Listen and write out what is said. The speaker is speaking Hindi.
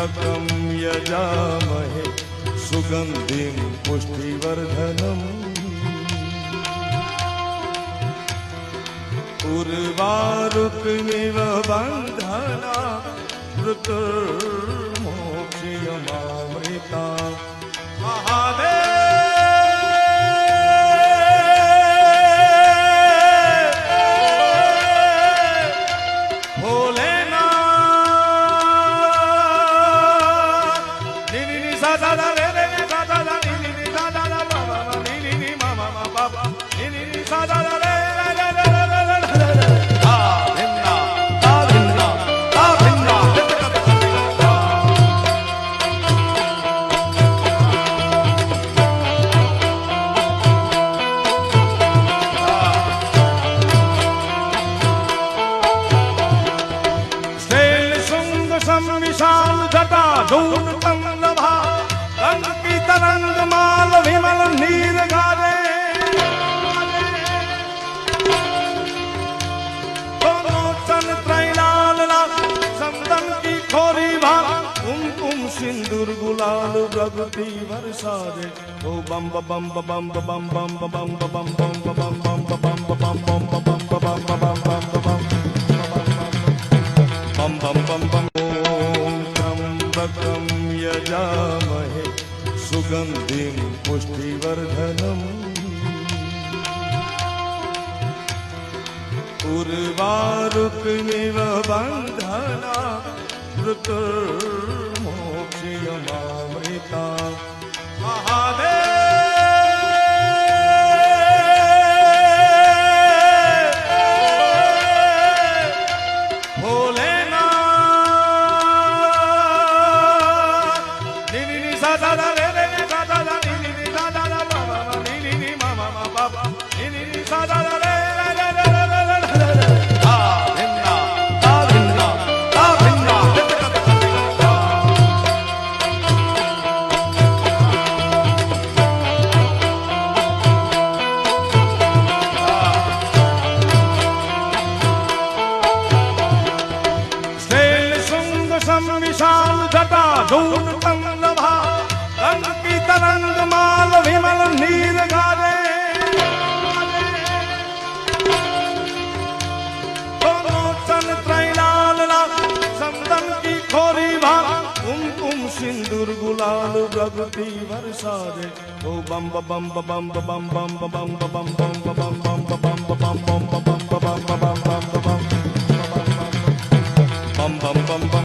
त्र्यम्बकं यजामहे सुगन्धिं पुष्टिवर्धनम् उर्वारुकमिव बन्धना मृत्युर्मोक्षयमामृता महादेव विशाल जटा धूल तंगभा रंग की तरंग माल विमल नीर गाले चल त्रैलाल संदन की खोरी भा कुमकुम सिंदूर गुलाल प्रगति वर्षा दे ओ बम बम बम बम बम बम बम बम बम बम बम बम बम बम बम बम बम बम बम त्र्यम्बकं यजामहे सुगन्धिं पुष्टिवर्धनम् उर्वारुकमिव बन्धना मृत्युर्मोक्षयमामृता महादेव विशाल जटा धूल तंगभा रंग की तरंग माल विमल नीर गाले चल त्रैलाल संदन की खोरी भा कुमकुम सिंदूर गुलाल प्रगति वर्षा दे ओ बम बम बम बम बम बम बम बम बम बम बम बम बम बम बम बम